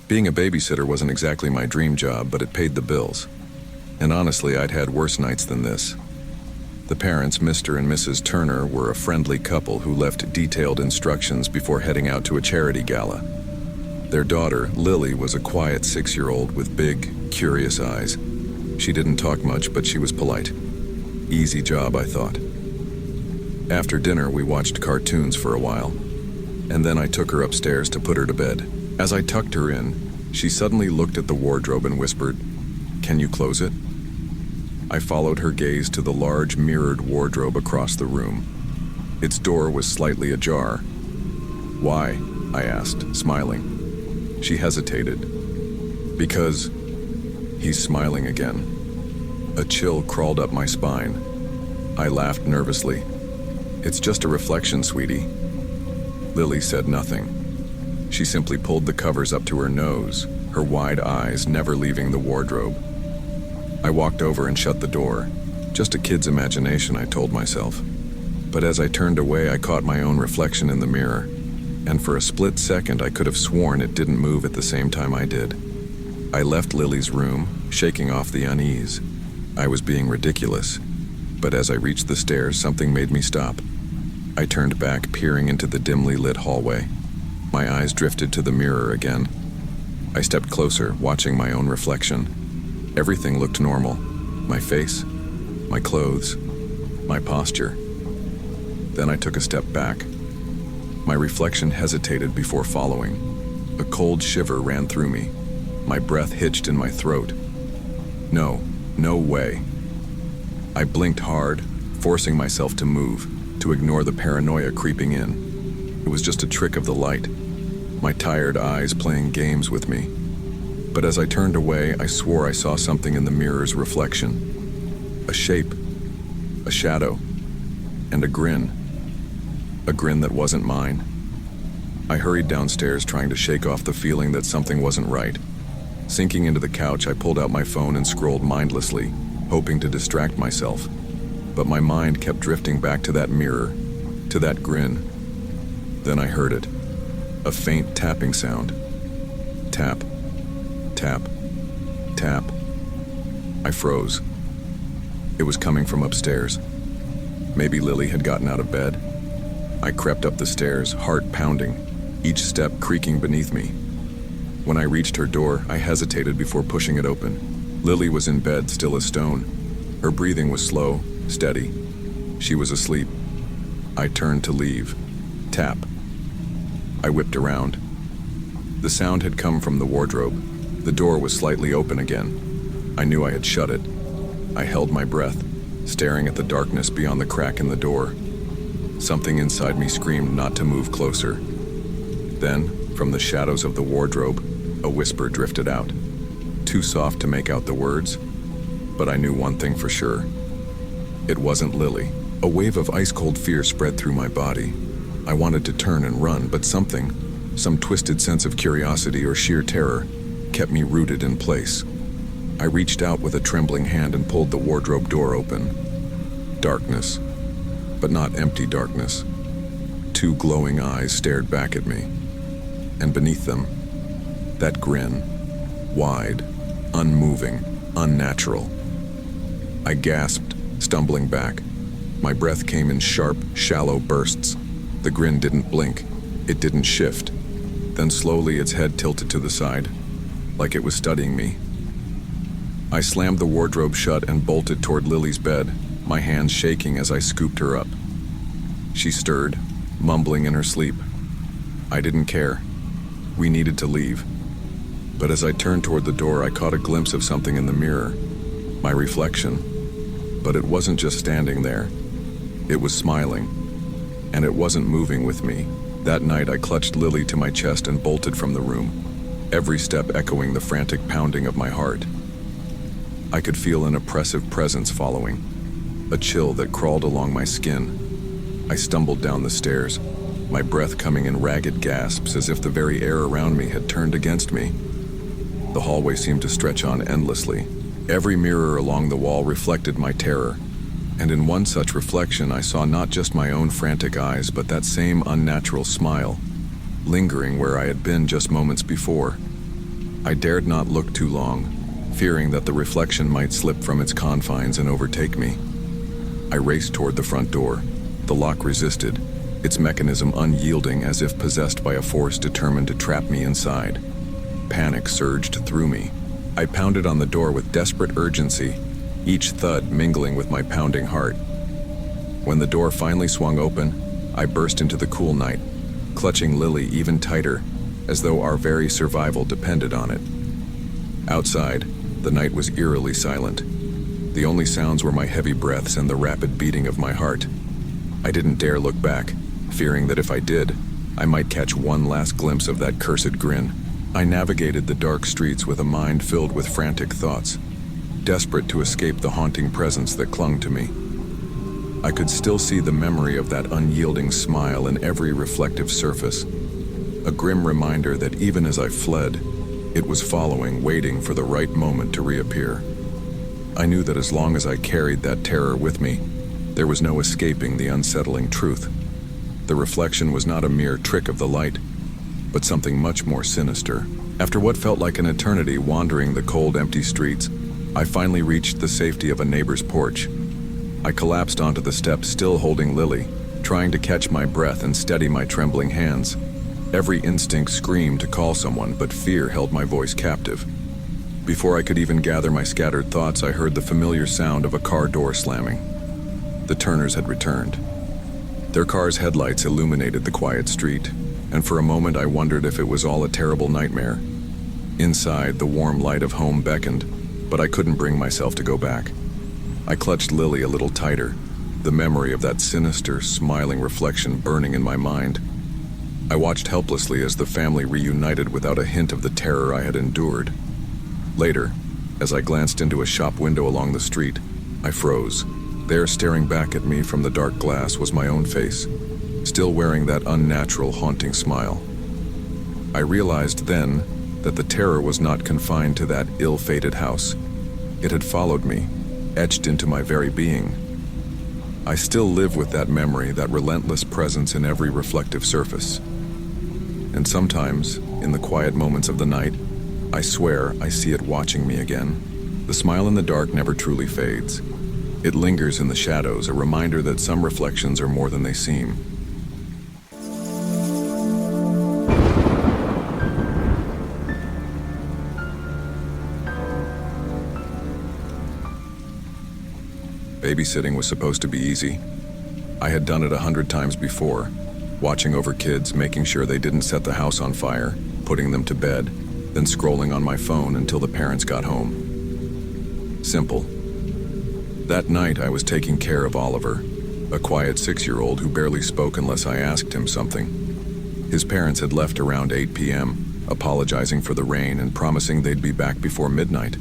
Being a babysitter wasn't exactly my dream job, but it paid the bills. And honestly, I'd had worse nights than this. The parents, Mr. and Mrs. Turner, were a friendly couple who left detailed instructions before heading out to a charity gala. Their daughter, Lily, was a quiet 6-year-old with big, curious eyes. She didn't talk much, but she was polite. Easy job, I thought. After dinner, we watched cartoons for a while, and then I took her upstairs to put her to bed. As I tucked her in, she suddenly looked at the wardrobe and whispered, "Can you close it?" I followed her gaze to the large mirrored wardrobe across the room. Its door was slightly ajar. "Why?" I asked, smiling. She hesitated. "Because..." He's smiling again. A chill crawled up my spine. I laughed nervously. "It's just a reflection, sweetie." Lily said nothing. She simply pulled the covers up to her nose, her wide eyes never leaving the wardrobe. I walked over and shut the door. Just a kid's imagination, I told myself. But as I turned away, I caught my own reflection in the mirror, and for a split second I could have sworn it didn't move at the same time I did. I left Lily's room, shaking off the unease. I was being ridiculous, but as I reached the stairs, something made me stop. I turned back, peering into the dimly lit hallway. My eyes drifted to the mirror again. I stepped closer, watching my own reflection. Everything looked normal. My face, my clothes, my posture. Then I took a step back. My reflection hesitated before following. A cold shiver ran through me. My breath hitched in my throat. No way. I blinked hard, forcing myself to move, to ignore the paranoia creeping in. It was just a trick of the light, my tired eyes playing games with me. But as I turned away, I swore I saw something in the mirror's reflection. A shape, a shadow, and a grin. A grin that wasn't mine. I hurried downstairs, trying to shake off the feeling that something wasn't right. Sinking into the couch, I pulled out my phone and scrolled mindlessly, hoping to distract myself. But my mind kept drifting back to that mirror, to that grin. Then I heard it. A faint tapping sound. Tap, tap, tap. I froze. It was coming from upstairs. Maybe Lily had gotten out of bed. I crept up the stairs, heart pounding, each step creaking beneath me. When I reached her door, I hesitated before pushing it open. Lily was in bed, still as stone. Her breathing was slow, steady. She was asleep. I turned to leave. Tap. I whipped around. The sound had come from the wardrobe. The door was slightly open again. I knew I had shut it. I held my breath, staring at the darkness beyond the crack in the door. Something inside me screamed not to move closer. Then, from the shadows of the wardrobe, a whisper drifted out. Too soft to make out the words, but I knew one thing for sure. It wasn't Lily. A wave of ice-cold fear spread through my body. I wanted to turn and run, but something, some twisted sense of curiosity or sheer terror, kept me rooted in place. I reached out with a trembling hand and pulled the wardrobe door open. Darkness, but not empty darkness. Two glowing eyes stared back at me, and beneath them, that grin, wide, unmoving, unnatural. I gasped, stumbling back. My breath came in sharp, shallow bursts. The grin didn't blink. It didn't shift. Then slowly its head tilted to the side, like it was studying me. I slammed the wardrobe shut and bolted toward Lily's bed, my hands shaking as I scooped her up. She stirred, mumbling in her sleep. I didn't care. We needed to leave. But as I turned toward the door, I caught a glimpse of something in the mirror. My reflection. But it wasn't just standing there. It was smiling. And it wasn't moving with me. That night, I clutched Lily to my chest and bolted from the room, every step echoing the frantic pounding of my heart. I could feel an oppressive presence following, a chill that crawled along my skin. I stumbled down the stairs, my breath coming in ragged gasps as if the very air around me had turned against me. The hallway seemed to stretch on endlessly. Every mirror along the wall reflected my terror, and in one such reflection I saw not just my own frantic eyes, but that same unnatural smile, lingering where I had been just moments before. I dared not look too long, fearing that the reflection might slip from its confines and overtake me. I raced toward the front door. The lock resisted, its mechanism unyielding as if possessed by a force determined to trap me inside. Panic surged through me. I pounded on the door with desperate urgency, each thud mingling with my pounding heart. When the door finally swung open, I burst into the cool night, clutching Lily even tighter, as though our very survival depended on it. Outside, the night was eerily silent. The only sounds were my heavy breaths and the rapid beating of my heart. I didn't dare look back, fearing that if I did, I might catch one last glimpse of that cursed grin. I navigated the dark streets with a mind filled with frantic thoughts, desperate to escape the haunting presence that clung to me. I could still see the memory of that unyielding smile in every reflective surface, a grim reminder that even as I fled, it was following, waiting for the right moment to reappear. I knew that as long as I carried that terror with me, there was no escaping the unsettling truth. The reflection was not a mere trick of the light, but something much more sinister. After what felt like an eternity wandering the cold, empty streets, I finally reached the safety of a neighbor's porch. I collapsed onto the steps, still holding Lily, trying to catch my breath and steady my trembling hands. Every instinct screamed to call someone, but fear held my voice captive. Before I could even gather my scattered thoughts, I heard the familiar sound of a car door slamming. The Turners had returned. Their car's headlights illuminated the quiet street, and for a moment I wondered if it was all a terrible nightmare. Inside, the warm light of home beckoned, but I couldn't bring myself to go back. I clutched Lily a little tighter, the memory of that sinister, smiling reflection burning in my mind. I watched helplessly as the family reunited without a hint of the terror I had endured. Later, as I glanced into a shop window along the street, I froze. There, staring back at me from the dark glass, was my own face, still wearing that unnatural, haunting smile. I realized then that the terror was not confined to that ill-fated house. It had followed me, etched into my very being. I still live with that memory, that relentless presence in every reflective surface. And sometimes, in the quiet moments of the night, I swear I see it watching me again. The smile in the dark never truly fades. It lingers in the shadows, a reminder that some reflections are more than they seem. Babysitting was supposed to be easy. I had done it 100 times before, watching over kids, making sure they didn't set the house on fire, putting them to bed, then scrolling on my phone until the parents got home. Simple. That night I was taking care of Oliver, a quiet 6-year-old who barely spoke unless I asked him something. His parents had left around 8 p.m., apologizing for the rain and promising they'd be back before midnight.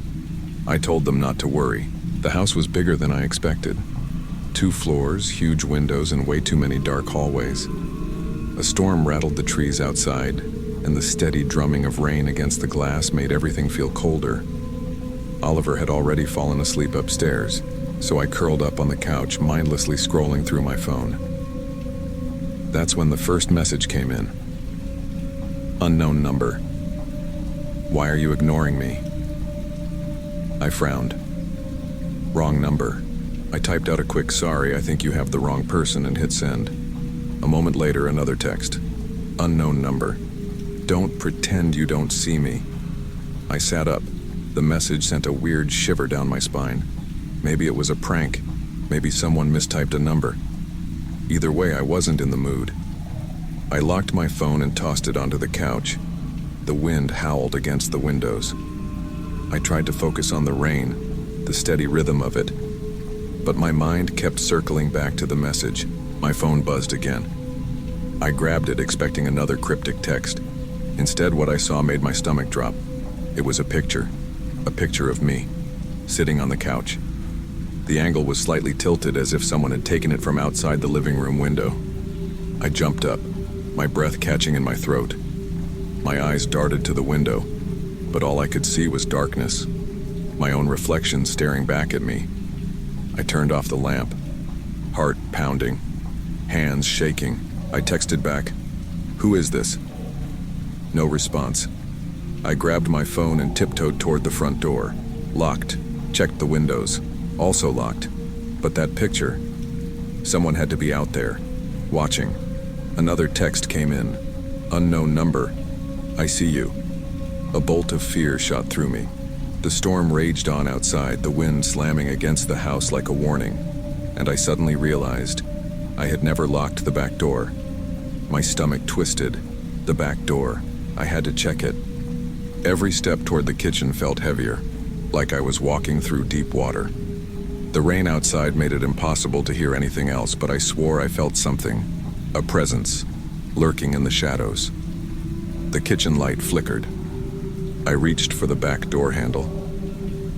I told them not to worry. The house was bigger than I expected. 2 floors, huge windows, and way too many dark hallways. A storm rattled the trees outside, and the steady drumming of rain against the glass made everything feel colder. Oliver had already fallen asleep upstairs, so I curled up on the couch, mindlessly scrolling through my phone. That's when the first message came in. Unknown number. Why are you ignoring me? I frowned. Wrong number. I typed out a quick "sorry, I think you have the wrong person," and hit send. A moment later, another text. Unknown number. Don't pretend you don't see me. I sat up. The message sent a weird shiver down my spine. Maybe it was a prank. Maybe someone mistyped a number. Either way, I wasn't in the mood. I locked my phone and tossed it onto the couch. The wind howled against the windows. I tried to focus on the rain, the steady rhythm of it, but my mind kept circling back to the message. My phone buzzed again. I grabbed it, expecting another cryptic text. Instead, what I saw made my stomach drop. It was a picture of me, sitting on the couch. The angle was slightly tilted, as if someone had taken it from outside the living room window. I jumped up, my breath catching in my throat. My eyes darted to the window, but all I could see was darkness, my own reflection staring back at me. I turned off the lamp, heart pounding, hands shaking. I texted back, "Who is this?" No response. I grabbed my phone and tiptoed toward the front door. Locked. Checked the windows. Also locked. But that picture. Someone had to be out there, watching. Another text came in. Unknown number. I see you. A bolt of fear shot through me. The storm raged on outside, the wind slamming against the house like a warning. And I suddenly realized I had never locked the back door. My stomach twisted. The back door. I had to check it. Every step toward the kitchen felt heavier, like I was walking through deep water. The rain outside made it impossible to hear anything else, but I swore I felt something, a presence, lurking in the shadows. The kitchen light flickered. I reached for the back door handle.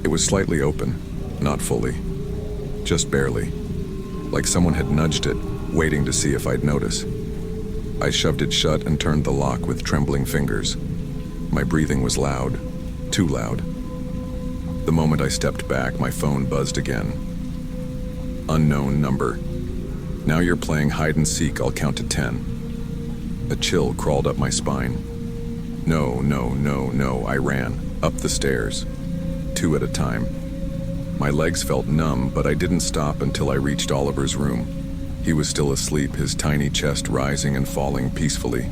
It was slightly open, not fully, just barely, like someone had nudged it, waiting to see if I'd notice. I shoved it shut and turned the lock with trembling fingers. My breathing was loud, too loud. The moment I stepped back, my phone buzzed again. Unknown number. Now you're playing hide and seek, I'll count to 10. A chill crawled up my spine. No, I ran, up the stairs, 2 at a time. My legs felt numb, but I didn't stop until I reached Oliver's room. He was still asleep, his tiny chest rising and falling peacefully.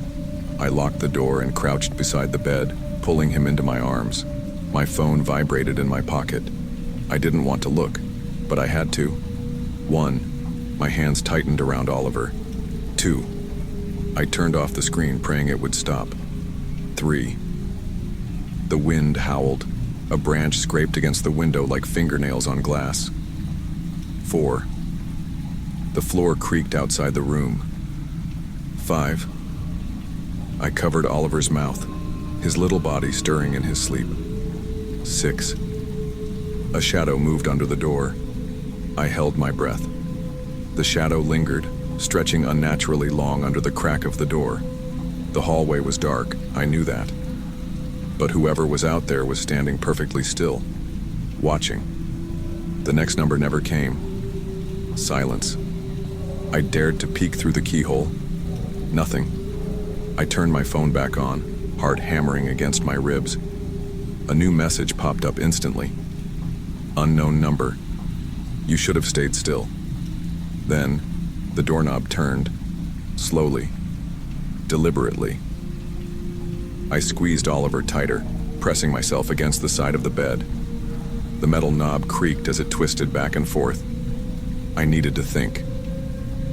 I locked the door and crouched beside the bed, pulling him into my arms. My phone vibrated in my pocket. I didn't want to look, but I had to. 1. My hands tightened around Oliver. 2. I turned off the screen, praying it would stop. 3. The wind howled. A branch scraped against the window like fingernails on glass. 4. The floor creaked outside the room. 5. I covered Oliver's mouth, his little body stirring in his sleep. 6. A shadow moved under the door. I held my breath. The shadow lingered, stretching unnaturally long under the crack of the door. The hallway was dark, I knew that. But whoever was out there was standing perfectly still, watching. The next number never came. Silence. I dared to peek through the keyhole. Nothing. I turned my phone back on, heart hammering against my ribs. A new message popped up instantly. Unknown number. You should have stayed still. Then, the doorknob turned, slowly, deliberately. I squeezed Oliver tighter, pressing myself against the side of the bed. The metal knob creaked as it twisted back and forth. I needed to think.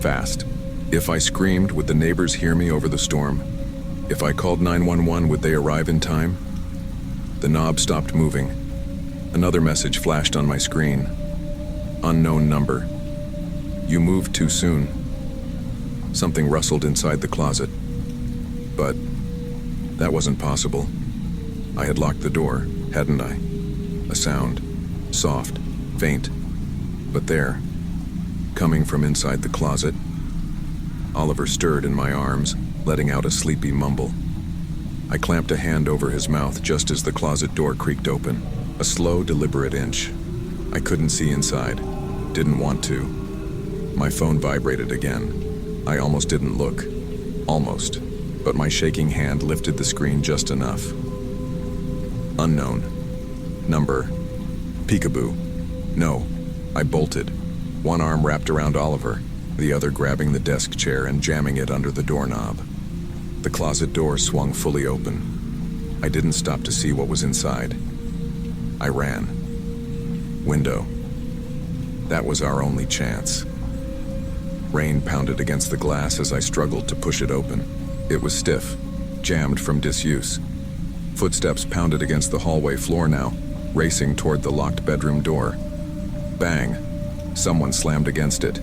Fast. If I screamed, would the neighbors hear me over the storm? If I called 911, would they arrive in time? The knob stopped moving. Another message flashed on my screen. Unknown number. You moved too soon. Something rustled inside the closet. But that wasn't possible. I had locked the door, hadn't I? A sound. Soft. Faint. But there. Coming from inside the closet. Oliver stirred in my arms, letting out a sleepy mumble. I clamped a hand over his mouth just as the closet door creaked open. A slow, deliberate inch. I couldn't see inside. Didn't want to. My phone vibrated again. I almost didn't look. Almost. But my shaking hand lifted the screen just enough. Unknown. Number. Peekaboo. No. I bolted. One arm wrapped around Oliver, the other grabbing the desk chair and jamming it under the doorknob. The closet door swung fully open. I didn't stop to see what was inside. I ran. Window. That was our only chance. Rain pounded against the glass as I struggled to push it open. It was stiff, jammed from disuse. Footsteps pounded against the hallway floor now, racing toward the locked bedroom door. Bang! Someone slammed against it.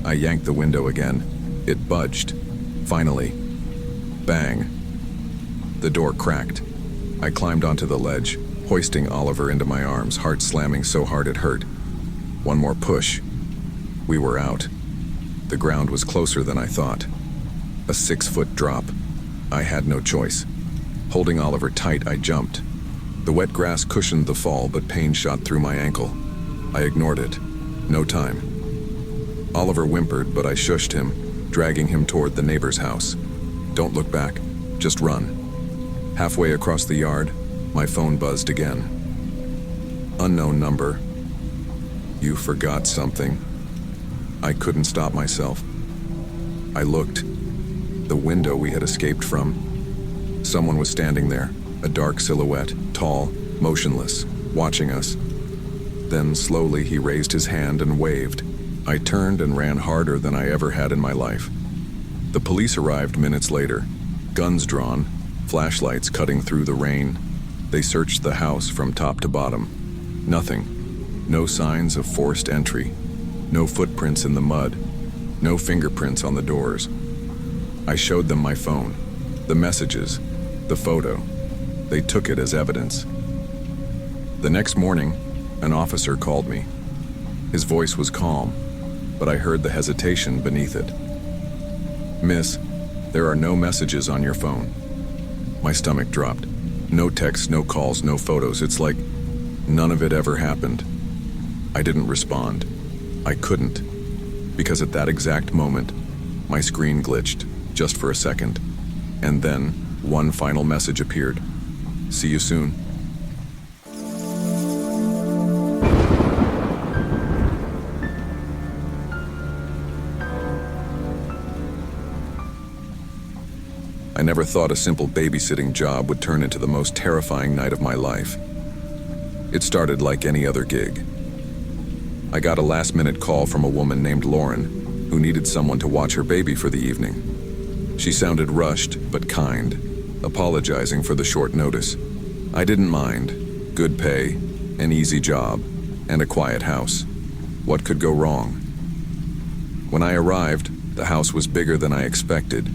I yanked the window again. It budged. Finally. Bang. The door cracked. I climbed onto the ledge, hoisting Oliver into my arms, heart slamming so hard it hurt. One more push. We were out. The ground was closer than I thought. A 6-foot drop. I had no choice. Holding Oliver tight, I jumped. The wet grass cushioned the fall, but pain shot through my ankle. I ignored it. No time. Oliver whimpered, but I shushed him, dragging him toward the neighbor's house. Don't look back. Just run. Halfway across the yard, my phone buzzed again. Unknown number. You forgot something. I couldn't stop myself. I looked. The window we had escaped from. Someone was standing there, a dark silhouette, tall, motionless, watching us. Then slowly he raised his hand and waved. I turned and ran harder than I ever had in my life. The police arrived minutes later, guns drawn, flashlights cutting through the rain. They searched the house from top to bottom. Nothing. No signs of forced entry. No footprints in the mud. No fingerprints on the doors. I showed them my phone, the messages, the photo. They took it as evidence. The next morning, an officer called me. His voice was calm, but I heard the hesitation beneath it. Miss, there are no messages on your phone. My stomach dropped. No texts, no calls, no photos. It's like none of it ever happened. I didn't respond. I couldn't. Because at that exact moment, my screen glitched, just for a second. And then, one final message appeared. See you soon. I never thought a simple babysitting job would turn into the most terrifying night of my life. It started like any other gig. I got a last-minute call from a woman named Lauren, who needed someone to watch her baby for the evening. She sounded rushed, but kind, apologizing for the short notice. I didn't mind. Good pay, an easy job, and a quiet house. What could go wrong? When I arrived, the house was bigger than I expected.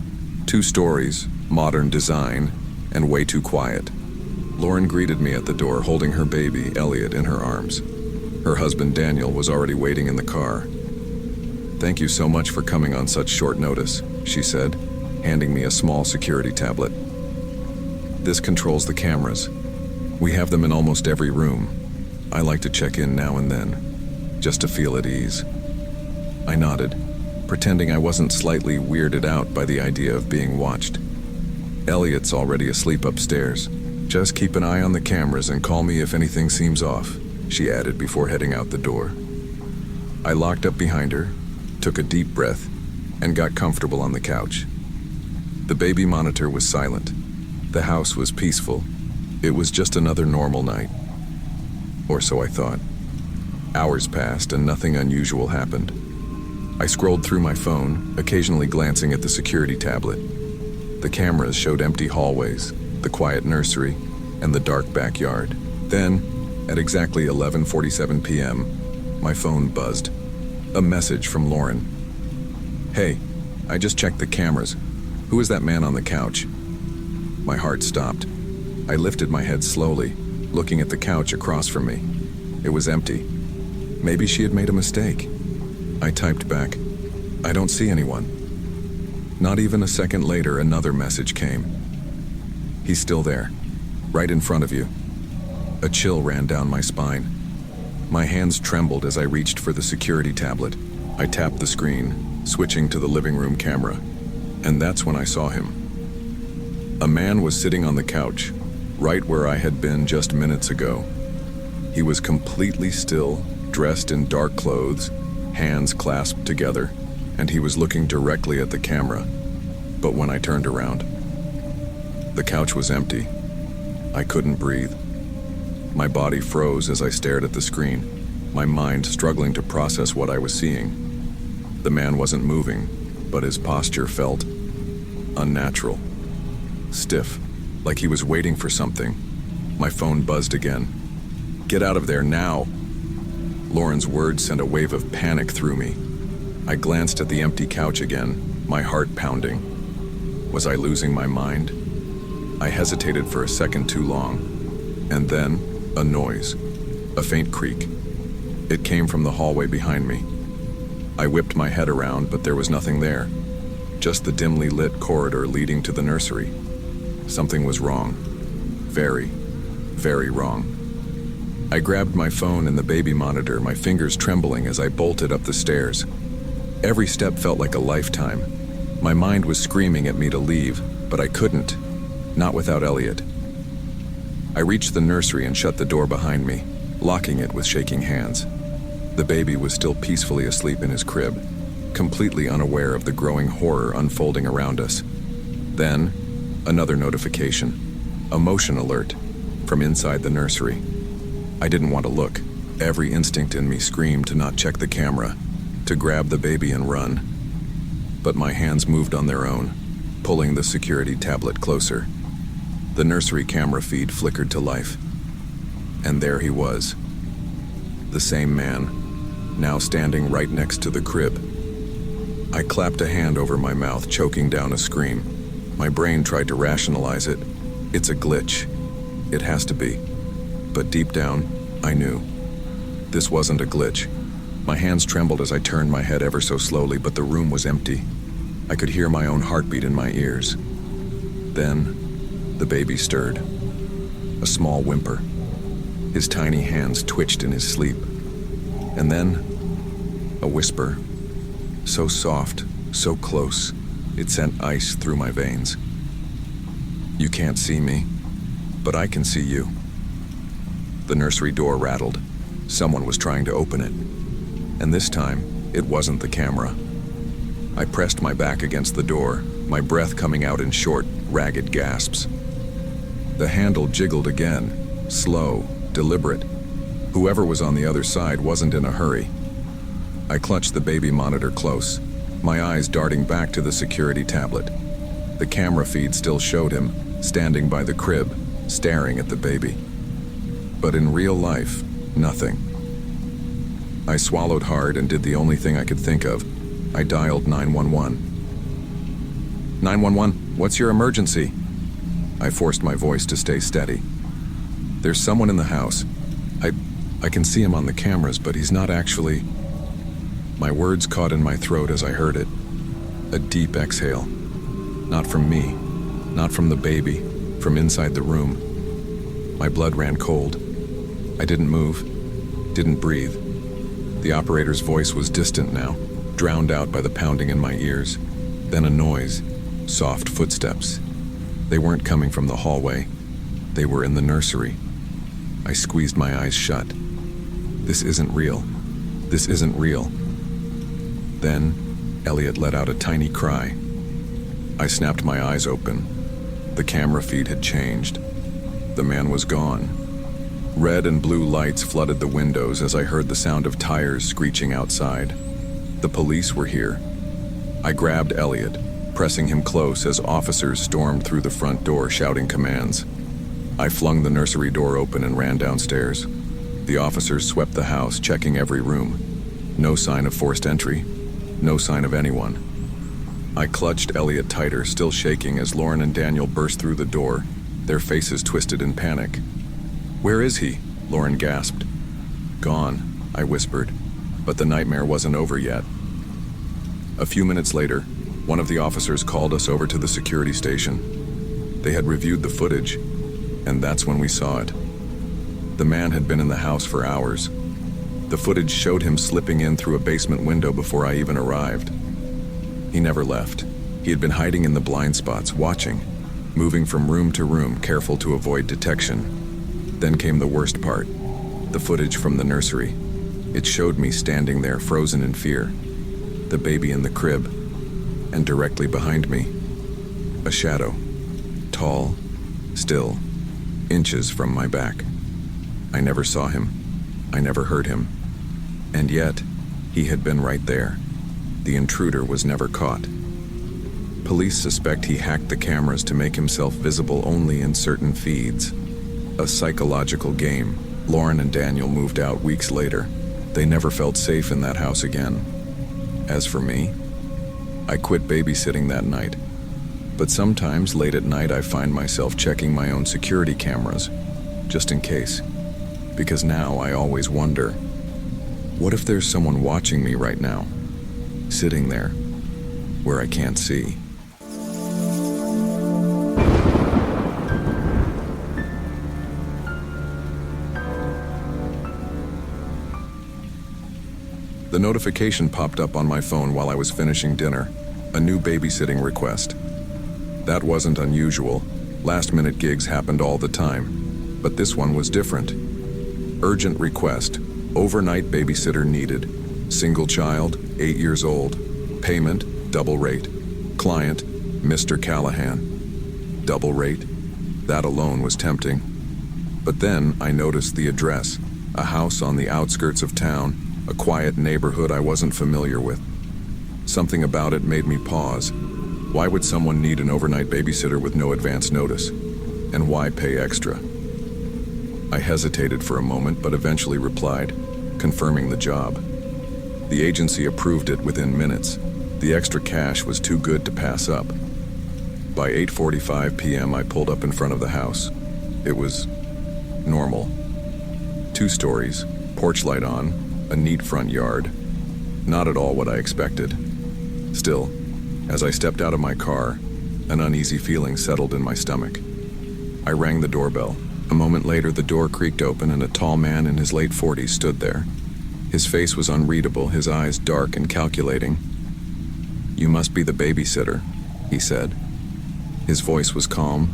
2 stories, modern design, and way too quiet. Lauren greeted me at the door, holding her baby, Elliot, in her arms. Her husband, Daniel, was already waiting in the car. Thank you so much for coming on such short notice, she said, handing me a small security tablet. This controls the cameras. We have them in almost every room. I like to check in now and then, just to feel at ease. I nodded, pretending I wasn't slightly weirded out by the idea of being watched. Elliot's already asleep upstairs. Just keep an eye on the cameras and call me if anything seems off, she added before heading out the door. I locked up behind her, took a deep breath, and got comfortable on the couch. The baby monitor was silent. The house was peaceful. It was just another normal night. Or so I thought. Hours passed and nothing unusual happened. I scrolled through my phone, occasionally glancing at the security tablet. The cameras showed empty hallways, the quiet nursery, and the dark backyard. Then, at exactly 11:47 p.m., my phone buzzed. A message from Lauren. Hey, I just checked the cameras. Who is that man on the couch? My heart stopped. I lifted my head slowly, looking at the couch across from me. It was empty. Maybe she had made a mistake. I typed back, I don't see anyone. Not even a second later, another message came. He's still there, right in front of you. A chill ran down my spine. My hands trembled as I reached for the security tablet. I tapped the screen, switching to the living room camera. And that's when I saw him. A man was sitting on the couch, right where I had been just minutes ago. He was completely still, dressed in dark clothes, hands clasped together, and he was looking directly at the camera. But when I turned around, the couch was empty. I couldn't breathe. My body froze as I stared at the screen, my mind struggling to process what I was seeing. The man wasn't moving, but his posture felt unnatural, stiff, like he was waiting for something. My phone buzzed again. Get out of there now! Lauren's words sent a wave of panic through me. I glanced at the empty couch again, my heart pounding. Was I losing my mind? I hesitated for a second too long, and then a noise, a faint creak. It came from the hallway behind me. I whipped my head around, but there was nothing there, just the dimly lit corridor leading to the nursery. Something was wrong. Very, very wrong. I grabbed my phone and the baby monitor, my fingers trembling as I bolted up the stairs. Every step felt like a lifetime. My mind was screaming at me to leave, but I couldn't. Not without Elliot. I reached the nursery and shut the door behind me, locking it with shaking hands. The baby was still peacefully asleep in his crib, completely unaware of the growing horror unfolding around us. Then, another notification, a motion alert, from inside the nursery. I didn't want to look. Every instinct in me screamed to not check the camera, to grab the baby and run. But my hands moved on their own, pulling the security tablet closer. The nursery camera feed flickered to life. And there he was. The same man, now standing right next to the crib. I clapped a hand over my mouth, choking down a scream. My brain tried to rationalize it. It's a glitch. It has to be. But deep down, I knew. This wasn't a glitch. My hands trembled as I turned my head ever so slowly, but the room was empty. I could hear my own heartbeat in my ears. Then, the baby stirred. A small whimper. His tiny hands twitched in his sleep. And then, a whisper. So soft, so close, it sent ice through my veins. You can't see me, but I can see you. The nursery door rattled. Someone was trying to open it. And this time, it wasn't the camera. I pressed my back against the door, my breath coming out in short, ragged gasps. The handle jiggled again, slow, deliberate. Whoever was on the other side wasn't in a hurry. I clutched the baby monitor close, my eyes darting back to the security tablet. The camera feed still showed him, standing by the crib, staring at the baby. But in real life, nothing. I swallowed hard and did the only thing I could think of. I dialed 911. 911, what's your emergency? I forced my voice to stay steady. There's someone in the house. I can see him on the cameras, but he's not actually... My words caught in my throat as I heard it. A deep exhale. Not from me, not from the baby, from inside the room. My blood ran cold. I didn't move, didn't breathe. The operator's voice was distant now, drowned out by the pounding in my ears. Then a noise, soft footsteps. They weren't coming from the hallway. They were in the nursery. I squeezed my eyes shut. This isn't real. This isn't real. Then, Elliot let out a tiny cry. I snapped my eyes open. The camera feed had changed. The man was gone. Red and blue lights flooded the windows as I heard the sound of tires screeching outside. The police were here. I grabbed Elliot, pressing him close as officers stormed through the front door shouting commands. I flung the nursery door open and ran downstairs. The officers swept the house, checking every room. No sign of forced entry. No sign of anyone. I clutched Elliot tighter, still shaking as Lauren and Daniel burst through the door, their faces twisted in panic. "Where is he?" Lauren gasped. "Gone," I whispered, but the nightmare wasn't over yet. A few minutes later, one of the officers called us over to the security station. They had reviewed the footage, and that's when we saw it. The man had been in the house for hours. The footage showed him slipping in through a basement window before I even arrived. He never left. He had been hiding in the blind spots, watching, moving from room to room, careful to avoid detection. Then came the worst part, the footage from the nursery. It showed me standing there, frozen in fear, the baby in the crib, and directly behind me, a shadow, tall, still, inches from my back. I never saw him. I never heard him. And yet, he had been right there. The intruder was never caught. Police suspect he hacked the cameras to make himself visible only in certain feeds. A psychological game. Lauren and Daniel moved out weeks later. They never felt safe in that house again. As for me, I quit babysitting that night. But sometimes late at night I find myself checking my own security cameras, just in case. Because now I always wonder, what if there's someone watching me right now, sitting there, where I can't see? The notification popped up on my phone while I was finishing dinner, a new babysitting request. That wasn't unusual. Last-minute gigs happened all the time, but this one was different. Urgent request, overnight babysitter needed, single child, 8 years old, payment, double rate. Client, Mr. Callahan. Double rate? That alone was tempting. But then I noticed the address, a house on the outskirts of town, a quiet neighborhood I wasn't familiar with. Something about it made me pause. Why would someone need an overnight babysitter with no advance notice? And why pay extra? I hesitated for a moment, but eventually replied, confirming the job. The agency approved it within minutes. The extra cash was too good to pass up. By 8:45 p.m., I pulled up in front of the house. It was normal. 2 stories, porch light on, a neat front yard. Not at all what I expected. Still, as I stepped out of my car, an uneasy feeling settled in my stomach. I rang the doorbell. A moment later, the door creaked open and a tall man in his late 40s stood there. His face was unreadable, his eyes dark and calculating. "You must be the babysitter," he said. His voice was calm,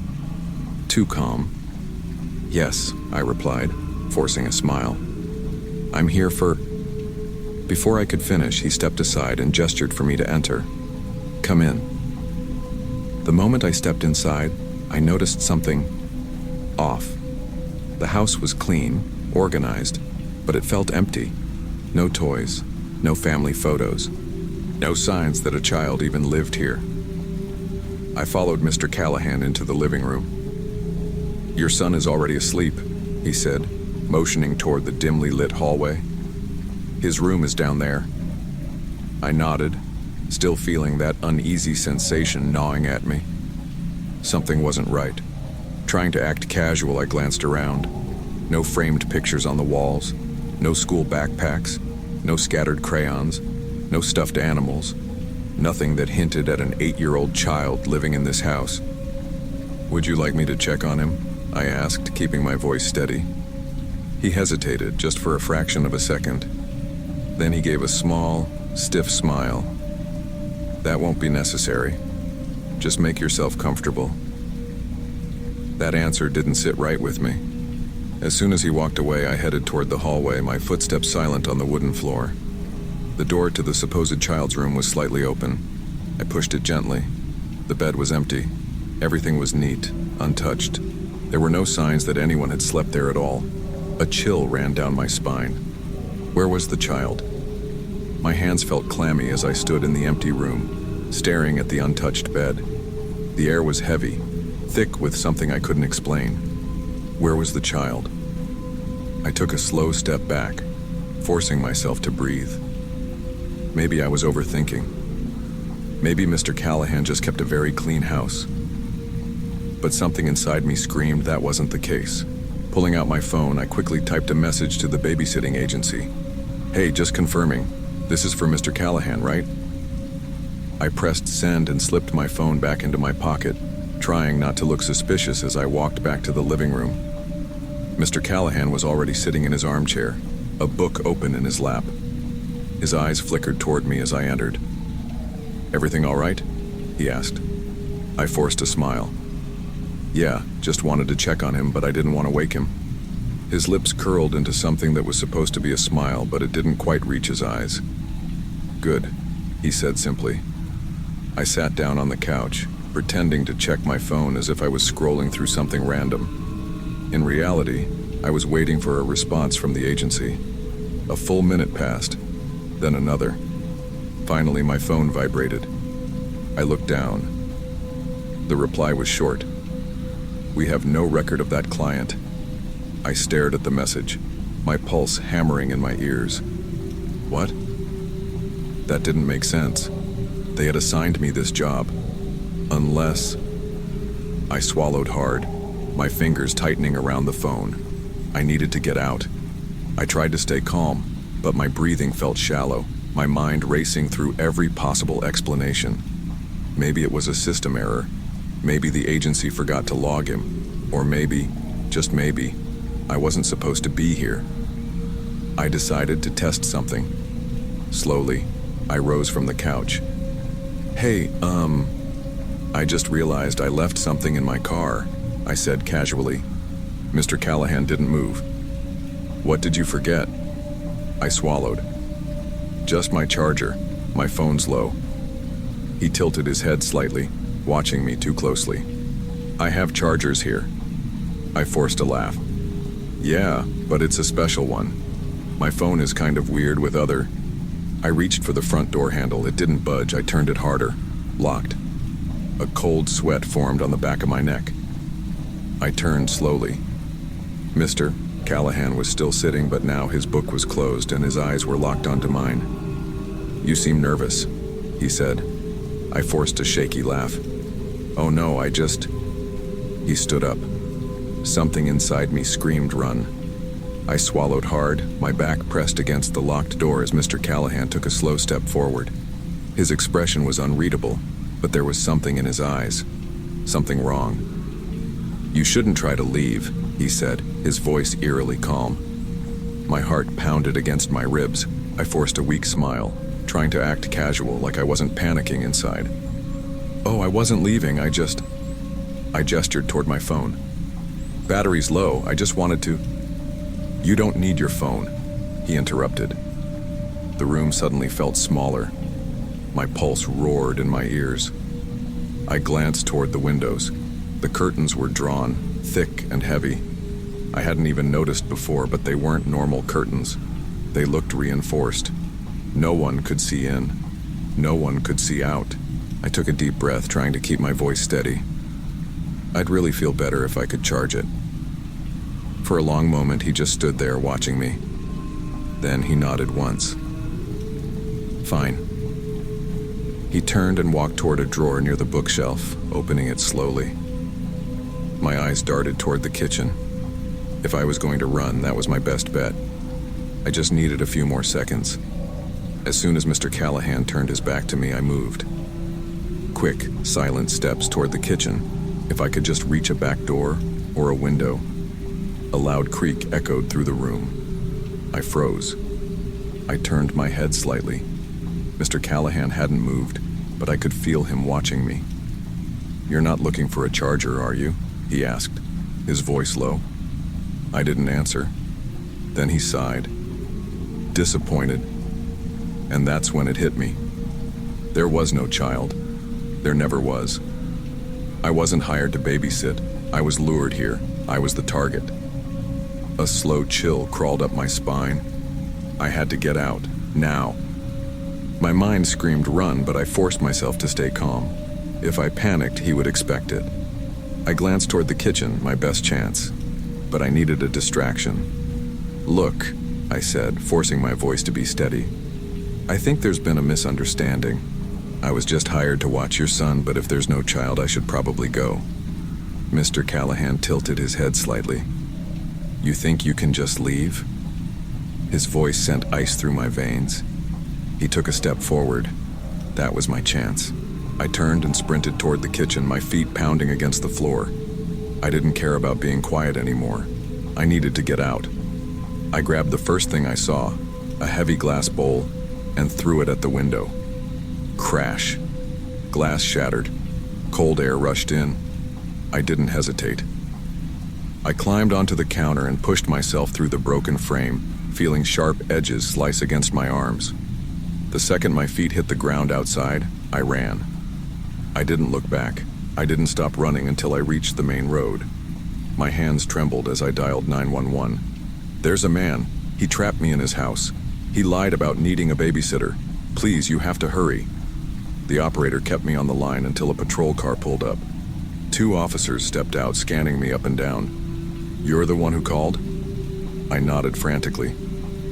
too calm. "Yes," I replied, forcing a smile. "I'm here for—" Before I could finish, he stepped aside and gestured for me to enter. "Come in." The moment I stepped inside, I noticed something off. The house was clean, organized, but it felt empty. No toys, no family photos, no signs that a child even lived here. I followed Mr. Callahan into the living room. "Your son is already asleep," he said, motioning toward the dimly lit hallway. "His room is down there." I nodded, still feeling that uneasy sensation gnawing at me. Something wasn't right. Trying to act casual, I glanced around. No framed pictures on the walls, no school backpacks, no scattered crayons, no stuffed animals, nothing that hinted at an 8-year-old child living in this house. "Would you like me to check on him?" I asked, keeping my voice steady. He hesitated just for a fraction of a second. Then he gave a small, stiff smile. "That won't be necessary. Just make yourself comfortable." That answer didn't sit right with me. As soon as he walked away, I headed toward the hallway, my footsteps silent on the wooden floor. The door to the supposed child's room was slightly open. I pushed it gently. The bed was empty. Everything was neat, untouched. There were no signs that anyone had slept there at all. A chill ran down my spine. Where was the child? My hands felt clammy as I stood in the empty room, staring at the untouched bed. The air was heavy, thick with something I couldn't explain. Where was the child? I took a slow step back, forcing myself to breathe. Maybe I was overthinking. Maybe Mr. Callahan just kept a very clean house. But something inside me screamed that wasn't the case. Pulling out my phone, I quickly typed a message to the babysitting agency. "Hey, just confirming. This is for Mr. Callahan, right?" I pressed send and slipped my phone back into my pocket, trying not to look suspicious as I walked back to the living room. Mr. Callahan was already sitting in his armchair, a book open in his lap. His eyes flickered toward me as I entered. "Everything all right?" he asked. I forced a smile. "Yeah, just wanted to check on him, but I didn't want to wake him." His lips curled into something that was supposed to be a smile, but it didn't quite reach his eyes. "Good," he said simply. I sat down on the couch, pretending to check my phone as if I was scrolling through something random. In reality, I was waiting for a response from the agency. A full minute passed, then another. Finally, my phone vibrated. I looked down. The reply was short. "We have no record of that client." I stared at the message, my pulse hammering in my ears. What? That didn't make sense. They had assigned me this job. Unless... I swallowed hard, my fingers tightening around the phone. I needed to get out. I tried to stay calm, but my breathing felt shallow, my mind racing through every possible explanation. Maybe it was a system error. Maybe the agency forgot to log him. Or maybe, just maybe, I wasn't supposed to be here. I decided to test something. Slowly, I rose from the couch. "Hey, I just realized I left something in my car." I said casually. Mr. Callahan didn't move. What did you forget? I swallowed. Just my charger. My phone's low. He tilted his head slightly, watching me too closely. I have chargers here. I forced a laugh. Yeah, but it's a special one. My phone is kind of weird with other... I reached for the front door handle. It didn't budge. I turned it harder. Locked. A cold sweat formed on the back of my neck. I turned slowly. Mr. Callahan was still sitting, but now his book was closed and his eyes were locked onto mine. You seem nervous, he said. I forced a shaky laugh. Oh no, He stood up. Something inside me screamed, "Run." I swallowed hard, my back pressed against the locked door as Mr. Callahan took a slow step forward. His expression was unreadable, but there was something in his eyes. Something wrong. You shouldn't try to leave, he said, his voice eerily calm. My heart pounded against my ribs. I forced a weak smile, trying to act casual, like I wasn't panicking inside. Oh, I wasn't leaving, I gestured toward my phone. Battery's low, I just wanted to... You don't need your phone, he interrupted. The room suddenly felt smaller. My pulse roared in my ears. I glanced toward the windows. The curtains were drawn, thick and heavy. I hadn't even noticed before, but they weren't normal curtains. They looked reinforced. No one could see in. No one could see out. I took a deep breath, trying to keep my voice steady. I'd really feel better if I could charge it. For a long moment, he just stood there watching me. Then he nodded once. Fine. He turned and walked toward a drawer near the bookshelf, opening it slowly. My eyes darted toward the kitchen. If I was going to run, that was my best bet. I just needed a few more seconds. As soon as Mr. Callahan turned his back to me, I moved. Quick, silent steps toward the kitchen. If I could just reach a back door or a window. A loud creak echoed through the room. I froze. I turned my head slightly. Mr. Callahan hadn't moved, but I could feel him watching me. You're not looking for a charger, are you? He asked, his voice low. I didn't answer. Then he sighed. Disappointed. And that's when it hit me. There was no child. There never was. I wasn't hired to babysit. I was lured here. I was the target. A slow chill crawled up my spine. I had to get out, now. My mind screamed run, but I forced myself to stay calm. If I panicked, he would expect it. I glanced toward the kitchen, my best chance. But I needed a distraction. Look, I said, forcing my voice to be steady. I think there's been a misunderstanding. I was just hired to watch your son, but if there's no child, I should probably go. Mr. Callahan tilted his head slightly. You think you can just leave? His voice sent ice through my veins. He took a step forward. That was my chance. I turned and sprinted toward the kitchen, my feet pounding against the floor. I didn't care about being quiet anymore. I needed to get out. I grabbed the first thing I saw, a heavy glass bowl, and threw it at the window. Crash. Glass shattered. Cold air rushed in. I didn't hesitate. I climbed onto the counter and pushed myself through the broken frame, feeling sharp edges slice against my arms. The second my feet hit the ground outside, I ran. I didn't look back. I didn't stop running until I reached the main road. My hands trembled as I dialed 911. There's a man. He trapped me in his house. He lied about needing a babysitter. Please, you have to hurry. The operator kept me on the line until a patrol car pulled up. 2 officers stepped out, scanning me up and down. You're the one who called? I nodded frantically.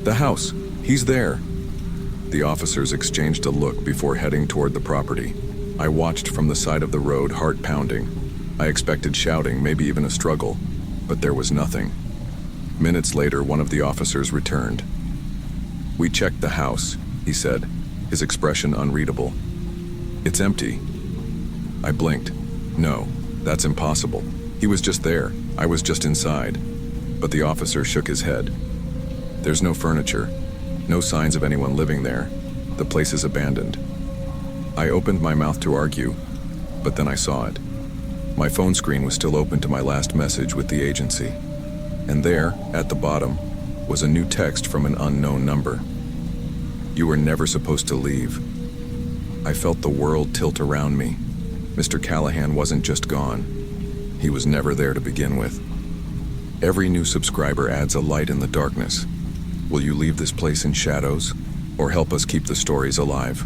The house. He's there. The officers exchanged a look before heading toward the property. I watched from the side of the road, heart pounding. I expected shouting, maybe even a struggle, but there was nothing. Minutes later, one of the officers returned. We checked the house, he said, his expression unreadable. It's empty. I blinked. No, that's impossible. He was just there. I was just inside. But the officer shook his head. There's no furniture. No signs of anyone living there. The place is abandoned. I opened my mouth to argue, but then I saw it. My phone screen was still open to my last message with the agency. And there, at the bottom, was a new text from an unknown number. You were never supposed to leave. I felt the world tilt around me. Mr. Callahan wasn't just gone. He was never there to begin with. Every new subscriber adds a light in the darkness. Will you leave this place in shadows, or help us keep the stories alive?